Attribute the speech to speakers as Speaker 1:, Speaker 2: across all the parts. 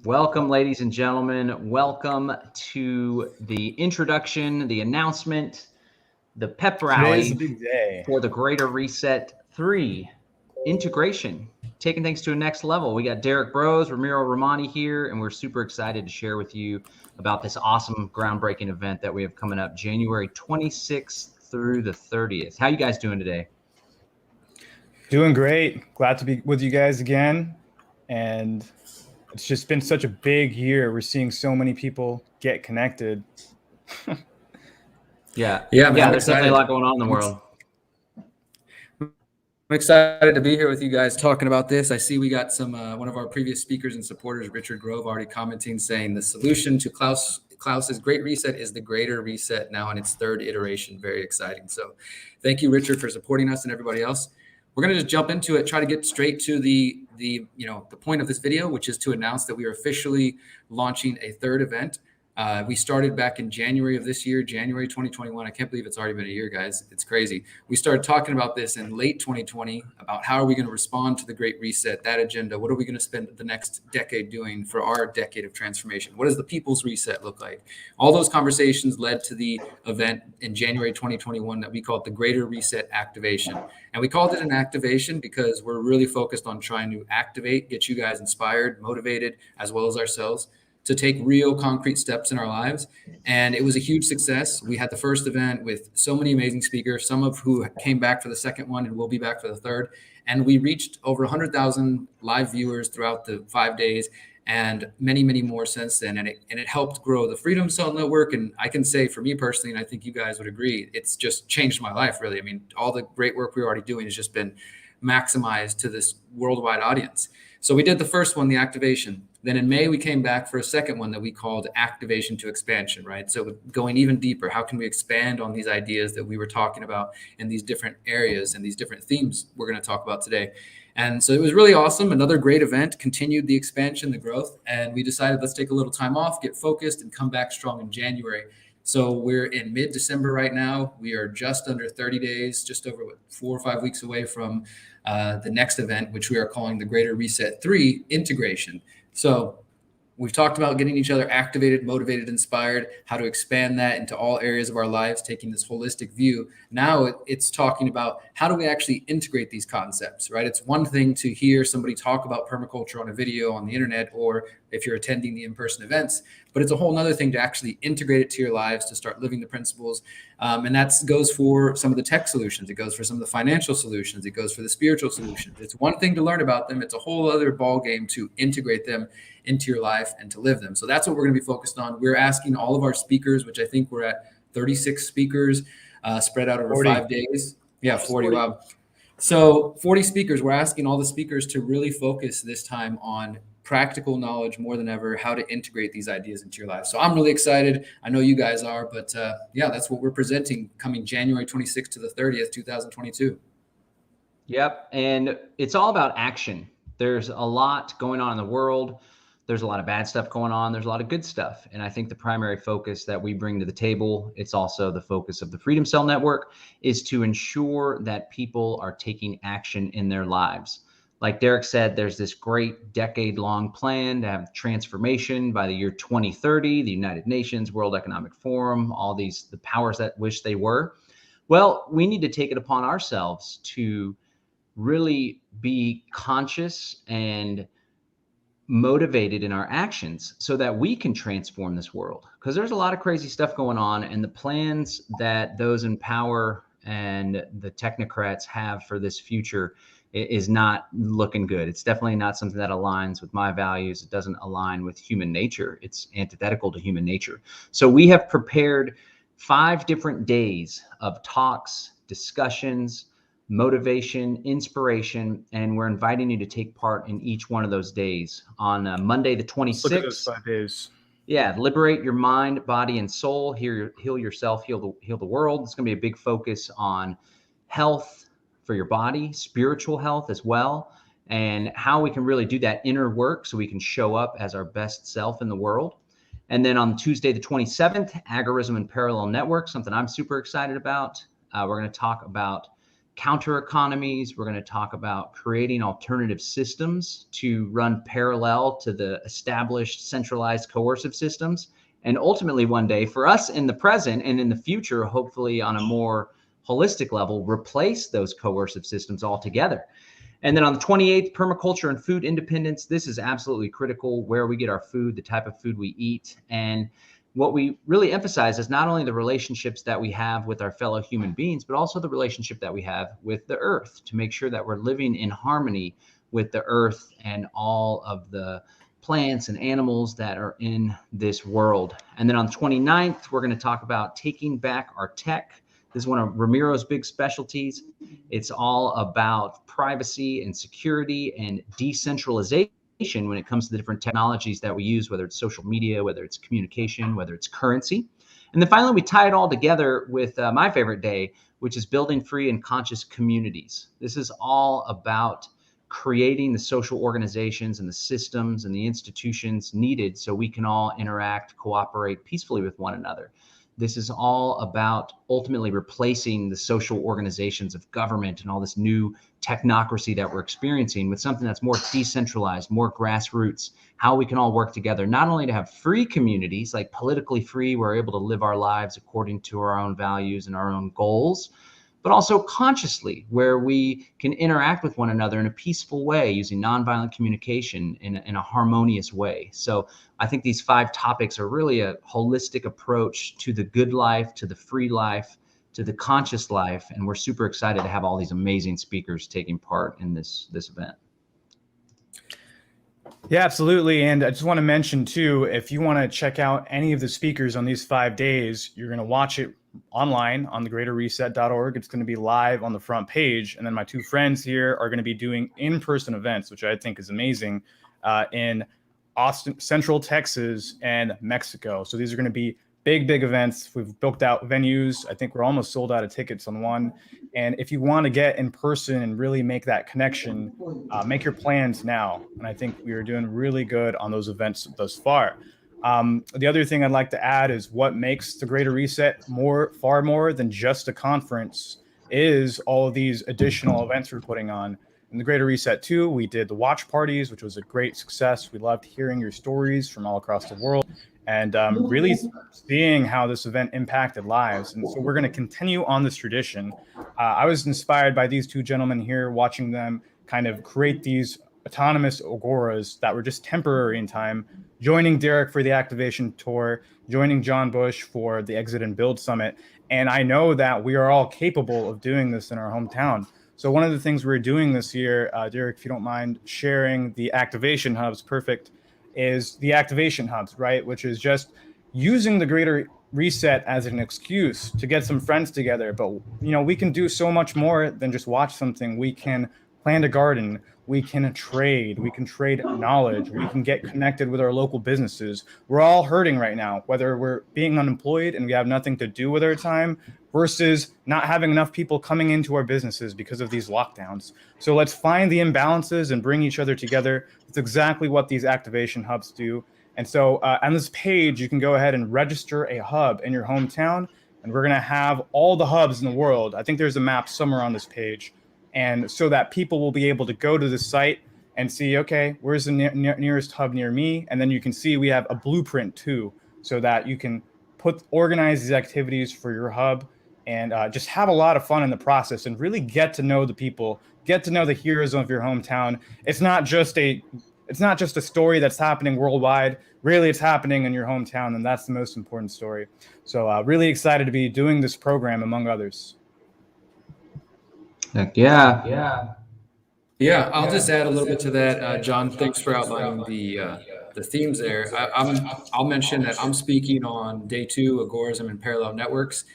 Speaker 1: Welcome, ladies and gentlemen. Welcome to the introduction, the announcement, the pep
Speaker 2: Today's a
Speaker 1: rally
Speaker 2: big day.
Speaker 1: for the Greater Reset 3 integration, taking things to a next level. We got Derrick Bros, Ramiro Romani here, and we're super excited to share with you about this awesome groundbreaking event that we have coming up January 26th through the 30th. How you guys doing today?
Speaker 2: Doing great. Glad to be with you guys again. And it's just been such a big year. We're seeing so many people get connected.
Speaker 1: Yeah,
Speaker 3: man,
Speaker 1: there's definitely a lot going on in the world.
Speaker 3: I'm excited to be here with you guys talking about this. I see we got some one of our previous speakers and supporters, Richard Grove, already commenting, saying the solution to Klaus's Great Reset is the Greater Reset now in its third iteration. Very exciting. So thank you, Richard, for supporting us and everybody else. We're going to just jump into it, try to get straight to the point of this video, which is to announce that we are officially launching a third event. We started back in January of this year, January 2021. I can't believe it's already been a year, guys. It's crazy. We started talking about this in late 2020 about how are we going to respond to the Great Reset, that agenda. What are we going to spend the next decade doing for our decade of transformation? What does the People's Reset look like? All those conversations led to the event in January 2021 that we called the Greater Reset Activation. And we called it an activation because we're really focused on trying to activate, get you guys inspired, motivated, as well as ourselves, to take real concrete steps in our lives. And it was a huge success. We had the first event with so many amazing speakers, some of who came back for the second one and will be back for the third. And we reached over 100,000 live viewers throughout the 5 days and many, many more since then. And it helped grow the Freedom Cell Network. And I can say for me personally, and I think you guys would agree, it's just changed my life, really. I mean, all the great work we're already doing has just been maximized to this worldwide audience. So we did the first one, the activation. Then in May, we came back for a second one that we called Activation to Expansion, right? So going even deeper, how can we expand on these ideas that we were talking about in these different areas and these different themes we're going to talk about today? And so it was really awesome. Another great event, continued the expansion, the growth. And we decided let's take a little time off, get focused, and come back strong in January. So we're in mid-December right now. We are just under 30 days, just over 4 or 5 weeks away from the next event, which we are calling the Greater Reset 3 Integration. So we've talked about getting each other activated, motivated, inspired, how to expand that into all areas of our lives, taking this holistic view. Now it's talking about how do we actually integrate these concepts, right? It's one thing to hear somebody talk about permaculture on a video on the internet, or if you're attending the in-person events, but it's a whole nother thing to actually integrate it to your lives, to start living the principles. And that goes for some of the tech solutions. It goes for some of the financial solutions. It goes for the spiritual solutions. It's one thing to learn about them. It's a whole other ball game to integrate them into your life and to live them. So that's what we're going to be focused on. We're asking all of our speakers, which I think we're at 36 speakers spread out over
Speaker 2: 40.
Speaker 3: 5 days. Yeah, 40. Wow. So 40 speakers. We're asking all the speakers to really focus this time on practical knowledge more than ever, how to integrate these ideas into your life. So I'm really excited. I know you guys are, but yeah, that's what we're presenting coming January 26th to the 30th, 2022.
Speaker 1: Yep. And it's all about action. There's a lot going on in the world. There's a lot of bad stuff going on. There's a lot of good stuff. And I think the primary focus that we bring to the table, it's also the focus of the Freedom Cell Network, is to ensure that people are taking action in their lives. Like Derrick said, there's this great decade-long plan to have transformation by the year 2030, the United Nations, World Economic Forum, all these, the powers that wish they were. Well, we need to take it upon ourselves to really be conscious and motivated in our actions so that we can transform this world, because there's a lot of crazy stuff going on, and the plans that those in power and the technocrats have for this future is not looking good. It's definitely not something that aligns with my values. It doesn't align with human nature. It's antithetical to human nature. So we have prepared 5 different days of talks, discussions, motivation, inspiration, and we're inviting you to take part in each one of those days. On Monday, the 26th.
Speaker 2: Look at those 5 days.
Speaker 1: Yeah, liberate your mind, body, and soul. Heal yourself, heal the world. It's going to be a big focus on health for your body, spiritual health as well, and how we can really do that inner work so we can show up as our best self in the world. And then on Tuesday, the 27th, Agorism and Parallel Network, something I'm super excited about. We're going to talk about counter economies. We're going to talk about creating alternative systems to run parallel to the established centralized coercive systems. And ultimately, one day, for us in the present and in the future, hopefully on a more holistic level, replace those coercive systems altogether. And then on the 28th, permaculture and food independence. This is absolutely critical, where we get our food, the type of food we eat. And what we really emphasize is not only the relationships that we have with our fellow human beings, but also the relationship that we have with the earth, to make sure that we're living in harmony with the earth and all of the plants and animals that are in this world. And then on the 29th, we're going to talk about taking back our tech. This is one of Ramiro's big specialties. It's all about privacy and security and decentralization when it comes to the different technologies that we use, whether it's social media, whether it's communication, whether it's currency. And then finally, we tie it all together with my favorite day, which is building free and conscious communities. This is all about creating the social organizations and the systems and the institutions needed so we can all interact, cooperate peacefully with one another. This is all about ultimately replacing the social organizations of government and all this new technocracy that we're experiencing with something that's more decentralized, more grassroots, how we can all work together, not only to have free communities, like politically free, we're able to live our lives according to our own values and our own goals, but also consciously, where we can interact with one another in a peaceful way using nonviolent communication in a harmonious way. So I think these 5 topics are really a holistic approach to the good life, to the free life, to the conscious life. And we're super excited to have all these amazing speakers taking part in this event.
Speaker 2: Yeah, absolutely. And I just want to mention too, if you want to check out any of the speakers on these 5 days, you're going to watch it online on thegreaterreset.org. It's going to be live on the front page. And then my 2 friends here are going to be doing in-person events, which I think is amazing, in Austin, Central Texas and Mexico. So these are going to be big events. We've booked out venues. I think we're almost sold out of tickets on one. And if you want to get in person and really make that connection, make your plans now. And I think we are doing really good on those events thus far. The other thing I'd like to add is what makes the Greater Reset far more than just a conference is all of these additional events we're putting on. In the Greater Reset 2, we did the watch parties, which was a great success. We loved hearing your stories from all across the world and really seeing how this event impacted lives. And so we're going to continue on this tradition. I was inspired by these 2 gentlemen here, watching them kind of create these autonomous agoras that were just temporary in time, joining Derrick for the activation tour, joining John Bush for the Exit and Build Summit. And I know that we are all capable of doing this in our hometown. So one of the things we're doing this year, Derrick, if you don't mind sharing the activation hubs, perfect, is the activation hubs, right? Which is just using the Greater Reset as an excuse to get some friends together. But, you know, we can do so much more than just watch something. We can plant a garden. We can trade knowledge. We can get connected with our local businesses. We're all hurting right now, whether we're being unemployed and we have nothing to do with our time versus not having enough people coming into our businesses because of these lockdowns. So let's find the imbalances and bring each other together. It's exactly what these activation hubs do. And so on this page, you can go ahead and register a hub in your hometown, and we're going to have all the hubs in the world. I think there's a map somewhere on this page. And so that people will be able to go to the site and see, okay, where's the nearest hub near me? And then you can see we have a blueprint too, so that you can organize these activities for your hub and just have a lot of fun in the process and really get to know the people, get to know the heroes of your hometown. It's not just a story that's happening worldwide. Really, it's happening in your hometown, and that's the most important story. So really excited to be doing this program, among others.
Speaker 1: Heck yeah.
Speaker 3: Yeah, I'll just add a little bit to that. John, thanks for outlining the themes there. I'll mention that I'm speaking on day 2, Agorism and Parallel Networks.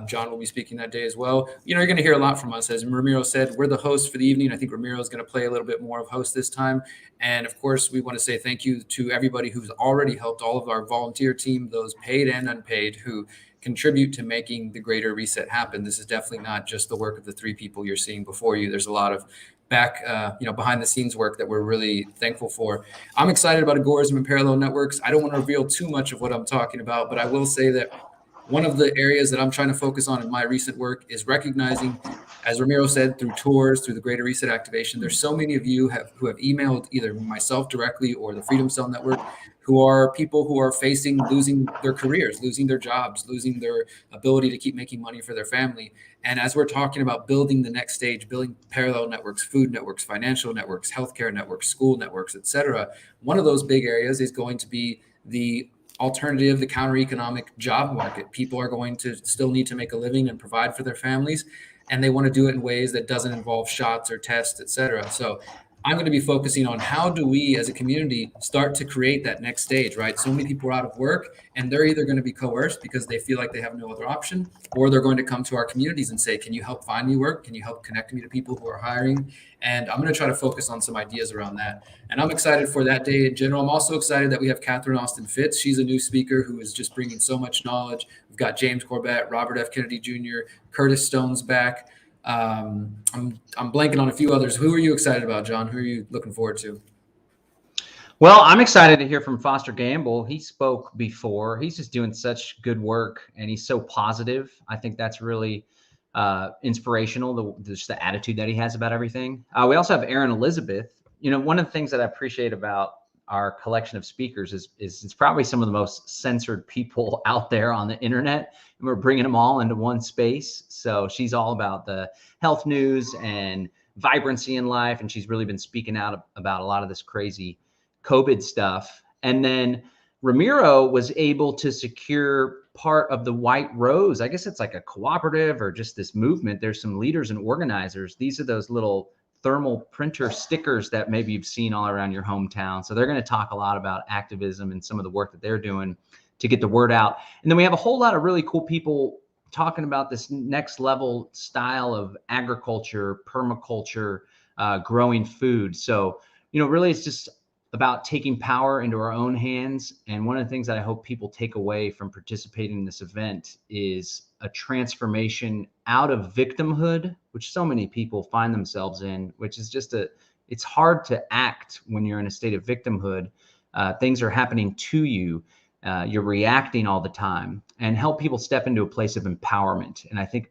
Speaker 3: John will be speaking that day as well. You know, you're going to hear a lot from us. As Ramiro said, we're the host for the evening. I think Ramiro is going to play a little bit more of host this time. And of course, we want to say thank you to everybody who's already helped, all of our volunteer team, those paid and unpaid, who contribute to making the Greater Reset happen. This is definitely not just the work of the 3 people you're seeing before you. There's a lot of behind the scenes work that we're really thankful for. I'm excited about Agorism and Parallel Networks. I don't want to reveal too much of what I'm talking about, but I will say that one of the areas that I'm trying to focus on in my recent work is recognizing as Ramiro said, through tours, through the Greater Reset activation, there's so many of you who have emailed either myself directly or the Freedom Cell Network, who are people who are facing losing their careers, losing their jobs, losing their ability to keep making money for their family. And as we're talking about building the next stage, building parallel networks, food networks, financial networks, healthcare networks, school networks, et cetera, one of those big areas is going to be the alternative, the counter economic job market. People are going to still need to make a living and provide for their families, and they want to do it in ways that doesn't involve shots or tests, et cetera. So I'm going to be focusing on how do we as a community start to create that next stage, right? So many people are out of work and they're either going to be coerced because they feel like they have no other option, or they're going to come to our communities and say, can you help find me work? Can you help connect me to people who are hiring? And I'm going to try to focus on some ideas around that. And I'm excited for that day in general. I'm also excited that we have Catherine Austin Fitz. She's a new speaker who is just bringing so much knowledge. We've got James Corbett, Robert F. Kennedy Jr., Curtis Stone's back. I'm blanking on a few others. Who are you excited about, John? Who are you looking forward to?
Speaker 1: Well, I'm excited to hear from Foster Gamble. He spoke before. He's just doing such good work, and he's so positive. I think that's really inspirational, just the attitude that he has about everything. We also have Aaron Elizabeth. You know, one of the things that I appreciate about our collection of speakers is it's probably some of the most censored people out there on the internet, and we're bringing them all into one space. So she's all about the health news and vibrancy in life, and she's really been speaking out about a lot of this crazy COVID stuff. And then Ramiro was able to secure part of the White Rose. I guess it's like a cooperative or just this movement. There's some leaders and organizers. These are those little thermal printer stickers that maybe you've seen all around your hometown. So they're going to talk a lot about activism and some of the work that they're doing to get the word out. And then we have a whole lot of really cool people talking about this next level style of agriculture, permaculture, growing food. So, you know, really it's just about taking power into our own hands. And one of the things that I hope people take away from participating in this event is a transformation out of victimhood, which so many people find themselves in, which is just it's hard to act when you're in a state of victimhood. Things are happening to you. You're reacting all the time, and help people step into a place of empowerment. And I think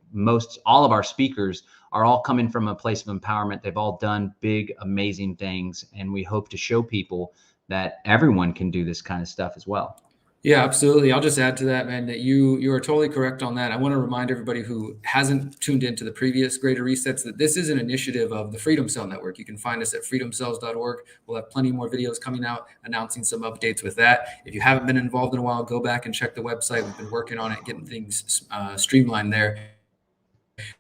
Speaker 1: all of our speakers are all coming from a place of empowerment. They've all done big, amazing things. And we hope to show people that everyone can do this kind of stuff as well.
Speaker 3: Yeah, absolutely. I'll just add to that, man, that you are totally correct on that. I want to remind everybody who hasn't tuned into the previous Greater Resets that this is an initiative of the Freedom Cell Network. You can find us at freedomcells.org. We'll have plenty more videos coming out announcing some updates with that. If you haven't been involved in a while, go back and check the website. We've been working on it, getting things streamlined there.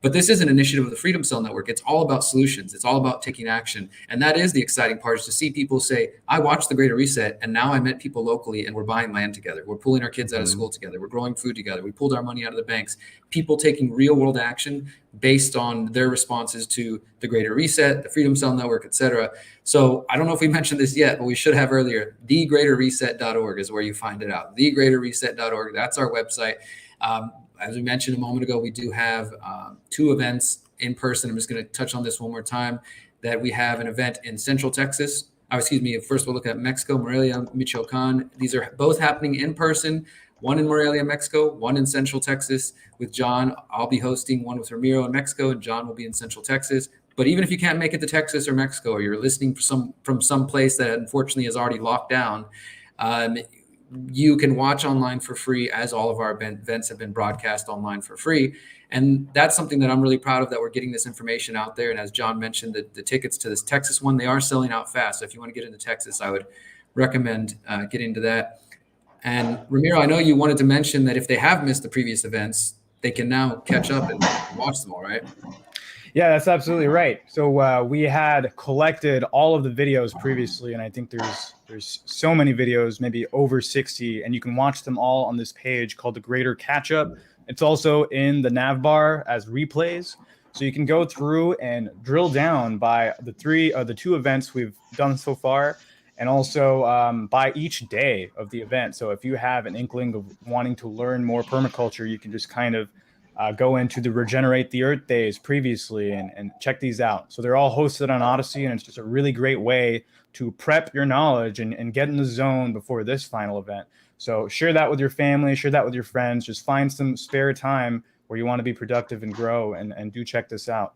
Speaker 3: But this is an initiative of the Freedom Cell Network. It's all about solutions. It's all about taking action. And that is the exciting part, is to see people say, I watched the Greater Reset, and now I met people locally, and we're buying land together. We're pulling our kids out of school together. We're growing food together. We pulled our money out of the banks. People taking real world action based on their responses to the Greater Reset, the Freedom Cell Network, et cetera. So I don't know if we mentioned this yet, but we should have earlier. thegreaterreset.org is where you find it out. thegreaterreset.org. That's our website. As we mentioned a moment ago, we do have 2 events in person. I'm just going to touch on this one more time, that we have an event in Central Texas. First we'll look at Mexico, Morelia, Michoacan. These are both happening in person, one in Morelia, Mexico, one in Central Texas with John. I'll be hosting one with Ramiro in Mexico, and John will be in Central Texas. But even if you can't make it to Texas or Mexico, or you're listening from some place that unfortunately is already locked down, you can watch online for free, as all of our events have been broadcast online for free. And that's something that I'm really proud of, that we're getting this information out there. And as John mentioned, the tickets to this Texas one, they are selling out fast. So if you want to get into Texas, I would recommend getting into that. And Ramiro, I know you wanted to mention that if they have missed the previous events, they can now catch up and watch them all, right?
Speaker 2: Yeah, that's absolutely right. So we had collected all of the videos previously, and I think there's so many videos, maybe over 60, and you can watch them all on this page called the Greater Catch Up. It's also in the nav bar as replays. So you can go through and drill down by the 2 events we've done so far, and also by each day of the event. So if you have an inkling of wanting to learn more permaculture, you can just kind of go into the Regenerate the Earth days previously and check these out. So they're all hosted on Odyssey, and it's just a really great way to prep your knowledge and get in the zone before this final event. So share that with your family, share that with your friends. Just find some spare time where you want to be productive and grow, and do check this out.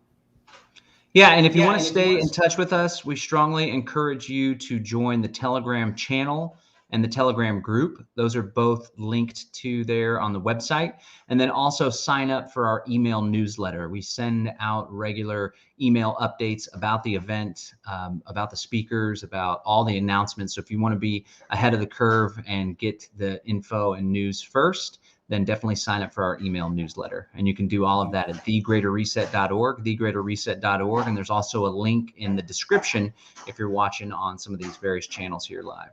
Speaker 1: Yeah, and if you want to stay in touch with us, we strongly encourage you to join the Telegram channel and the Telegram group. Those are both linked to there on the website. And then also sign up for our email newsletter. We send out regular email updates about the event, about the speakers, about all the announcements. So if you want to be ahead of the curve and get the info and news first, then definitely sign up for our email newsletter. And you can do all of that at thegreaterreset.org, thegreaterreset.org. And there's also a link in the description if you're watching on some of these various channels here live.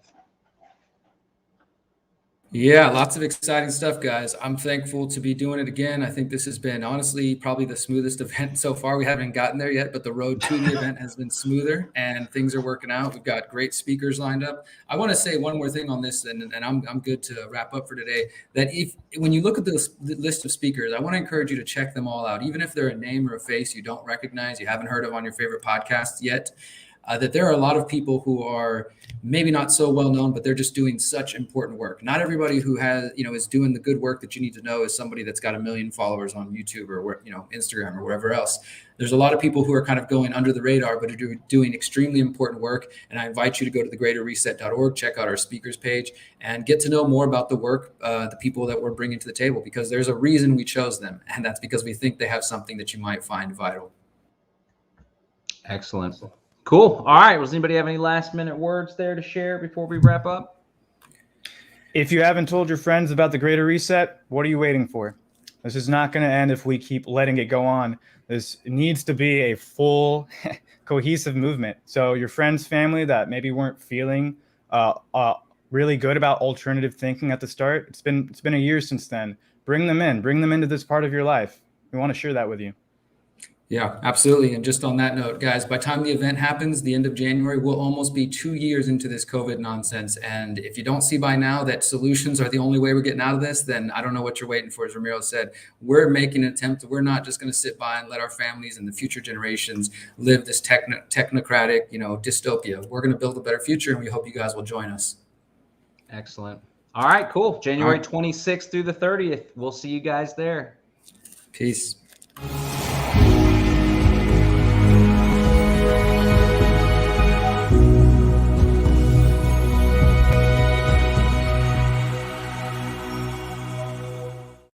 Speaker 3: Yeah, lots of exciting stuff, guys. I'm thankful to be doing it again. I think this has been honestly probably the smoothest event so far. We haven't gotten there yet, but the road to the event has been smoother and things are working out. We've got great speakers lined up. I want to say one more thing on this, and I'm good to wrap up for today. That when you look at the list of speakers, I want to encourage you to check them all out, even if they're a name or a face you don't recognize, you haven't heard of on your favorite podcast yet. That there are a lot of people who are maybe not so well known, but they're just doing such important work. Not everybody who has, is doing the good work that you need to know is somebody that's got 1 million followers on YouTube or, Instagram or wherever else. There's a lot of people who are kind of going under the radar, but are doing extremely important work. And I invite you to go to thegreaterreset.org, check out our speakers page, and get to know more about the work, the people that we're bringing to the table, because there's a reason we chose them. And that's because we think they have something that you might find vital.
Speaker 1: Excellent. Cool. All right. Does anybody have any last minute words there to share before we wrap up?
Speaker 2: If you haven't told your friends about the Greater Reset, what are you waiting for? This is not going to end if we keep letting it go on. This needs to be a full, cohesive movement. So your friends, family that maybe weren't feeling really good about alternative thinking at the start, it's been a year since then. Bring them into this part of your life. We want to share that with you.
Speaker 3: Yeah, absolutely. And just on that note, guys, by the time the event happens, the end of January, we'll almost be 2 years into this COVID nonsense. And if you don't see by now that solutions are the only way we're getting out of this, then I don't know what you're waiting for. As Ramiro said, we're making an attempt. We're not just going to sit by and let our families and the future generations live this technocratic, dystopia. We're going to build a better future, and we hope you guys will join us.
Speaker 1: Excellent. All right, cool. January 26th through the 30th. We'll see you guys there.
Speaker 3: Peace.